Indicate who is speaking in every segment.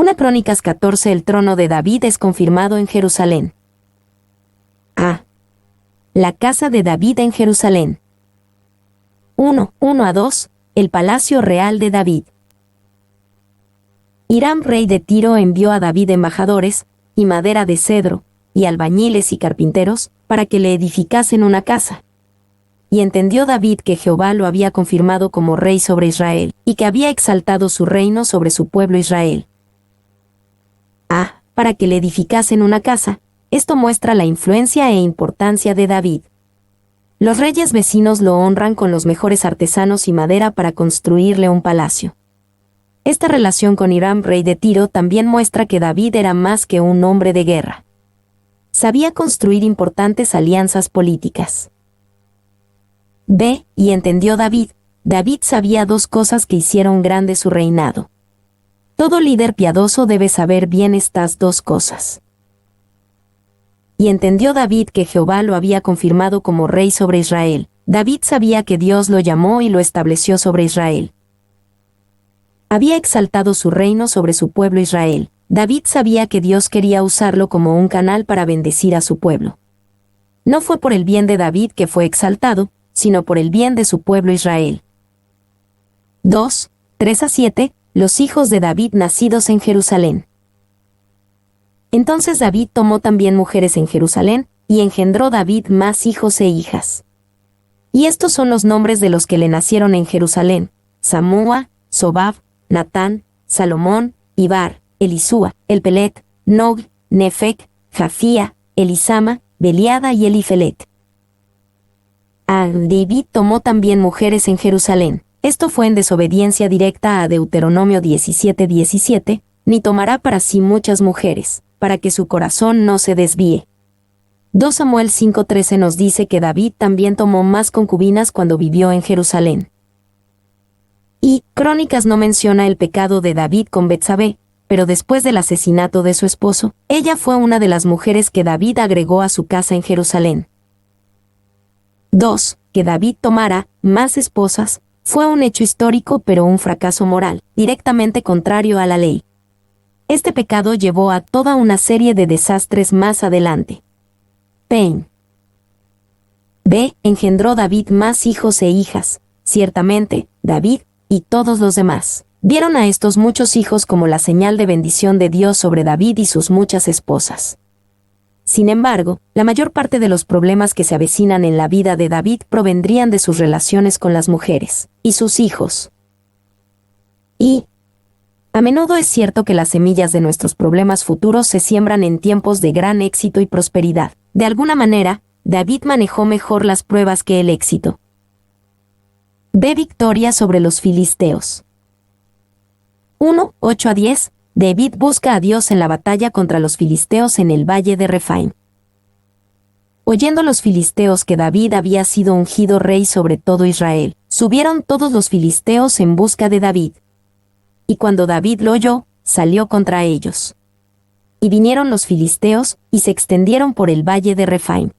Speaker 1: 1 Crónicas 14. El trono de David es confirmado en Jerusalén. A. La casa de David en Jerusalén. 1:1-2. El palacio real de David. Hiram, rey de Tiro, envió a David embajadores, y madera de cedro, y albañiles y carpinteros, para que le edificasen una casa. Y entendió David que Jehová lo había confirmado como rey sobre Israel, y que había exaltado su reino sobre su pueblo Israel. Para que le edificasen una casa. Esto muestra la influencia e importancia de David. Los reyes vecinos lo honran con los mejores artesanos y madera para construirle un palacio. Esta relación con Hiram, rey de Tiro, también muestra que David era más que un hombre de guerra. Sabía construir importantes alianzas políticas. B. Y entendió David. David sabía dos cosas que hicieron grande su reinado. Todo líder piadoso debe saber bien estas dos cosas. Y entendió David que Jehová lo había confirmado como rey sobre Israel. David sabía que Dios lo llamó y lo estableció sobre Israel. Había exaltado su reino sobre su pueblo Israel. David sabía que Dios quería usarlo como un canal para bendecir a su pueblo. No fue por el bien de David que fue exaltado, sino por el bien de su pueblo Israel. 2:3-7. Los hijos de David nacidos en Jerusalén. Entonces David tomó también mujeres en Jerusalén, y engendró David más hijos e hijas. Y estos son los nombres de los que le nacieron en Jerusalén: Samúa, Sobab, Natán, Salomón, Ibar, Elisúa, Elpelet, Nog, Nefec, Jafía, Elisama, Beliada y Elifelet. David tomó también mujeres en Jerusalén. Esto fue en desobediencia directa a Deuteronomio 17:17, ni tomará para sí muchas mujeres, para que su corazón no se desvíe. 2 Samuel 5:13 nos dice que David también tomó más concubinas cuando vivió en Jerusalén. Y Crónicas no menciona el pecado de David con Betsabé, pero después del asesinato de su esposo, ella fue una de las mujeres que David agregó a su casa en Jerusalén. 2. Que David tomara más esposas fue un hecho histórico pero un fracaso moral, directamente contrario a la ley. Este pecado llevó a toda una serie de desastres más adelante. Pain. B. Engendró David más hijos e hijas. Ciertamente, David, y todos los demás, vieron a estos muchos hijos como la señal de bendición de Dios sobre David y sus muchas esposas. Sin embargo, la mayor parte de los problemas que se avecinan en la vida de David provendrían de sus relaciones con las mujeres y sus hijos. Y a menudo es cierto que las semillas de nuestros problemas futuros se siembran en tiempos de gran éxito y prosperidad. De alguna manera, David manejó mejor las pruebas que el éxito. B. Victoria sobre los filisteos. 1:8-10. David busca a Dios en la batalla contra los filisteos en el valle de Refaim. Oyendo los filisteos que David había sido ungido rey sobre todo Israel, subieron todos los filisteos en busca de David. Y cuando David lo oyó, salió contra ellos. Y vinieron los filisteos, y se extendieron por el valle de Refaim.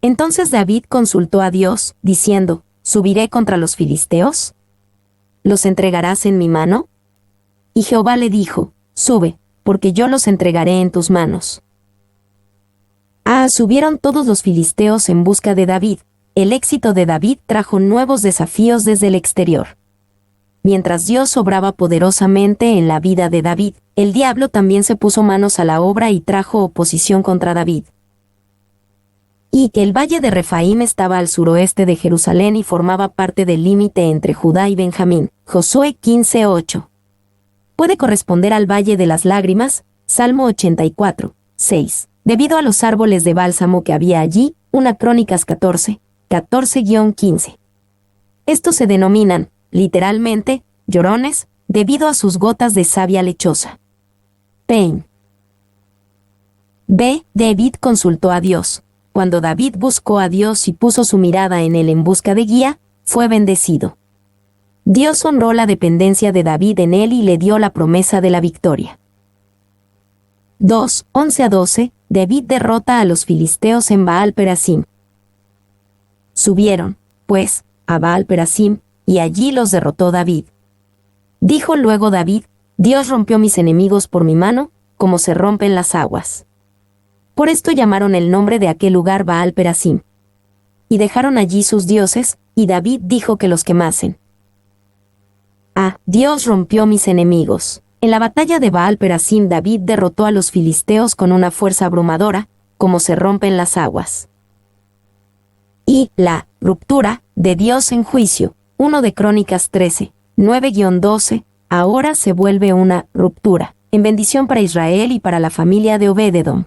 Speaker 1: Entonces David consultó a Dios, diciendo: ¿Subiré contra los filisteos? ¿Los entregarás en mi mano? Y Jehová le dijo: Sube, porque yo los entregaré en tus manos. Subieron todos los filisteos en busca de David. El éxito de David trajo nuevos desafíos desde el exterior. Mientras Dios obraba poderosamente en la vida de David, el diablo también se puso manos a la obra y trajo oposición contra David. Y que el valle de Refaim estaba al suroeste de Jerusalén y formaba parte del límite entre Judá y Benjamín. Josué 15:8. Puede corresponder al Valle de las Lágrimas, Salmo 84:6, debido a los árboles de bálsamo que había allí. 1 Crónicas 14:15. Estos se denominan, literalmente, llorones, debido a sus gotas de savia lechosa. Pain. B. David consultó a Dios. Cuando David buscó a Dios y puso su mirada en él en busca de guía, fue bendecido. Dios honró la dependencia de David en él y le dio la promesa de la victoria. 2:11-12. David derrota a los filisteos en Baal-Perasim. Subieron, pues, a Baal-Perasim, y allí los derrotó David. Dijo luego David: Dios rompió mis enemigos por mi mano, como se rompen las aguas. Por esto llamaron el nombre de aquel lugar Baal Perasim. Y dejaron allí sus dioses, y David dijo que los quemasen. Dios rompió mis enemigos. En la batalla de Baal Perasim, David derrotó a los filisteos con una fuerza abrumadora, como se rompen las aguas. Y la ruptura de Dios en juicio, 1 de Crónicas 13, 9-12, ahora se vuelve una ruptura, en bendición para Israel y para la familia de Obed-edom.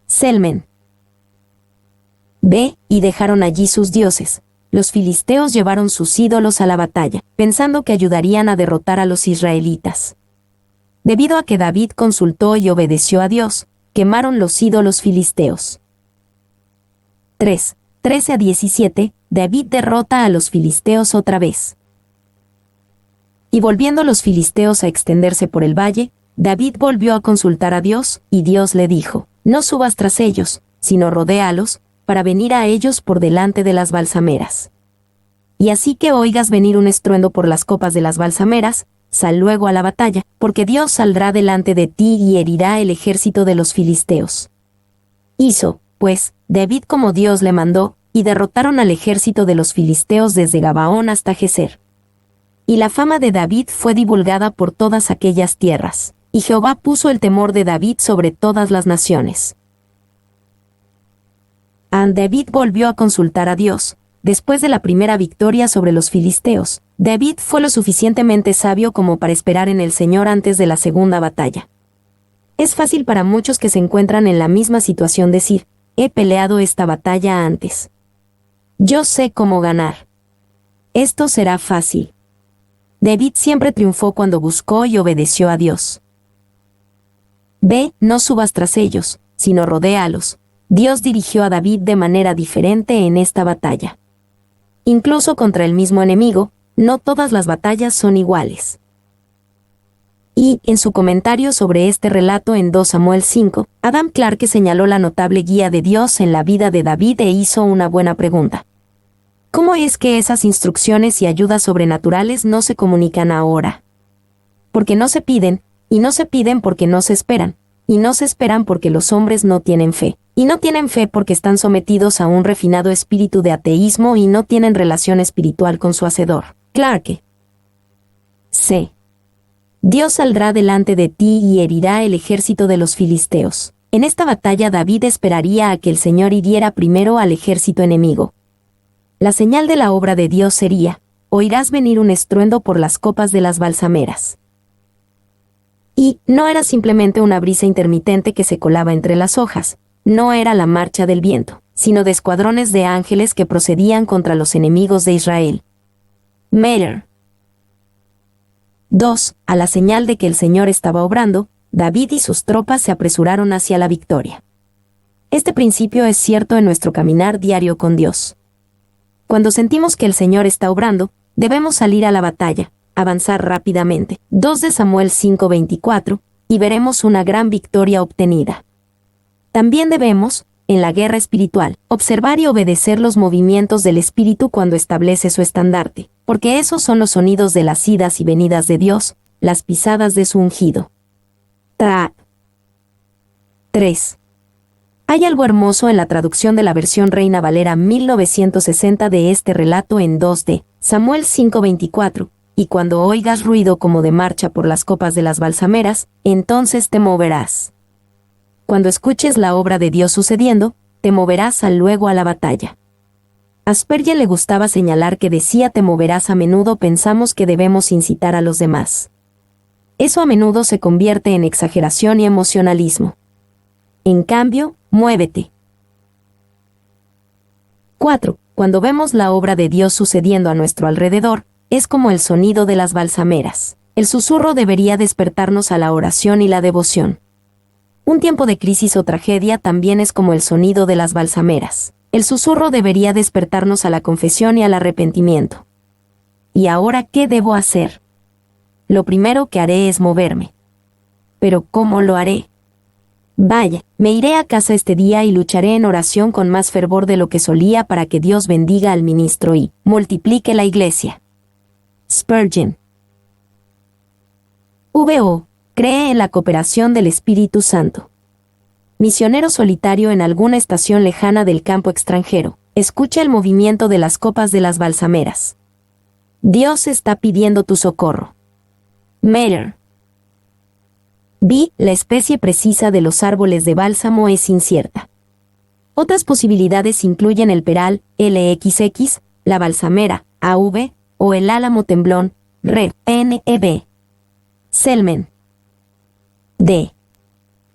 Speaker 1: Selmen. Y dejaron allí sus dioses. Los filisteos llevaron sus ídolos a la batalla, pensando que ayudarían a derrotar a los israelitas. Debido a que David consultó y obedeció a Dios, quemaron los ídolos filisteos. 13-17, David derrota a los filisteos otra vez. Y volviendo los filisteos a extenderse por el valle, David volvió a consultar a Dios, y Dios le dijo: no subas tras ellos, sino rodéalos, para venir a ellos por delante de las balsameras. Y así que oigas venir un estruendo por las copas de las balsameras, sal luego a la batalla, porque Dios saldrá delante de ti y herirá el ejército de los filisteos. Hizo, pues, David como Dios le mandó, y derrotaron al ejército de los filisteos desde Gabaón hasta Geser. Y la fama de David fue divulgada por todas aquellas tierras, y Jehová puso el temor de David sobre todas las naciones. David volvió a consultar a Dios. Después de la primera victoria sobre los filisteos, David fue lo suficientemente sabio como para esperar en el Señor antes de la segunda batalla. Es fácil para muchos que se encuentran en la misma situación decir: he peleado esta batalla antes. Yo sé cómo ganar. Esto será fácil. David siempre triunfó cuando buscó y obedeció a Dios. No subas tras ellos, sino rodéalos. Dios dirigió a David de manera diferente en esta batalla. Incluso contra el mismo enemigo, no todas las batallas son iguales. Y, en su comentario sobre este relato en 2 Samuel 5, Adam Clarke señaló la notable guía de Dios en la vida de David e hizo una buena pregunta. ¿Cómo es que esas instrucciones y ayudas sobrenaturales no se comunican ahora? Porque no se piden, y no se piden porque no se esperan, y no se esperan porque los hombres no tienen fe, y no tienen fe porque están sometidos a un refinado espíritu de ateísmo y no tienen relación espiritual con su Hacedor. Clarke. C. Dios saldrá delante de ti y herirá el ejército de los filisteos. En esta batalla David esperaría a que el Señor hiriera primero al ejército enemigo. La señal de la obra de Dios sería: oirás venir un estruendo por las copas de las balsameras. Y no era simplemente una brisa intermitente que se colaba entre las hojas, no era la marcha del viento, sino de escuadrones de ángeles que procedían contra los enemigos de Israel. Meyer. 2. A la señal de que el Señor estaba obrando, David y sus tropas se apresuraron hacia la victoria. Este principio es cierto en nuestro caminar diario con Dios. Cuando sentimos que el Señor está obrando, debemos salir a la batalla, avanzar rápidamente. 2 de Samuel 5:24, y veremos una gran victoria obtenida. También debemos, en la guerra espiritual, observar y obedecer los movimientos del Espíritu cuando establece su estandarte, porque esos son los sonidos de las idas y venidas de Dios, las pisadas de su ungido. 3. Hay algo hermoso en la traducción de la versión Reina Valera 1960 de este relato en 2 de Samuel 5:24, y cuando oigas ruido como de marcha por las copas de las balsameras, entonces te moverás. Cuando escuches la obra de Dios sucediendo, te moverás luego a la batalla. A Spurgeon le gustaba señalar que decía te moverás a menudo. Pensamos que debemos incitar a los demás. Eso a menudo se convierte en exageración y emocionalismo. En cambio, muévete. 4. Cuando vemos la obra de Dios sucediendo a nuestro alrededor, es como el sonido de las balsameras. El susurro debería despertarnos a la oración y la devoción. Un tiempo de crisis o tragedia también es como el sonido de las balsameras. El susurro debería despertarnos a la confesión y al arrepentimiento. ¿Y ahora qué debo hacer? Lo primero que haré es moverme. ¿Pero cómo lo haré? Vaya, me iré a casa este día y lucharé en oración con más fervor de lo que solía para que Dios bendiga al ministro y multiplique la iglesia. Spurgeon. VO. Cree en la cooperación del Espíritu Santo. Misionero solitario en alguna estación lejana del campo extranjero, escucha el movimiento de las copas de las balsameras. Dios está pidiendo tu socorro. Meyer. B. La especie precisa de los árboles de bálsamo es incierta. Otras posibilidades incluyen el peral, LXX, la balsamera, AV, o el álamo temblón, REV, NEB. Selmen. D.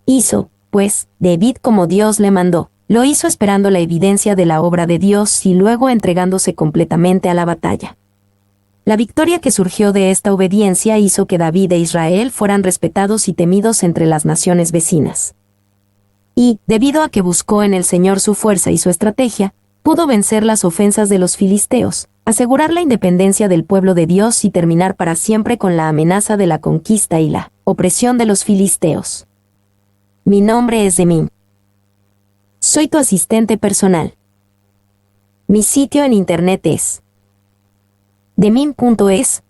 Speaker 1: Hizo, pues, David como Dios le mandó. Lo hizo esperando la evidencia de la obra de Dios y luego entregándose completamente a la batalla. La victoria que surgió de esta obediencia hizo que David e Israel fueran respetados y temidos entre las naciones vecinas. Y, debido a que buscó en el Señor su fuerza y su estrategia, pudo vencer las ofensas de los filisteos, asegurar la independencia del pueblo de Dios y terminar para siempre con la amenaza de la conquista y la opresión de los filisteos. Mi nombre es Demim. Soy tu asistente personal. Mi sitio en internet es demim.es.tl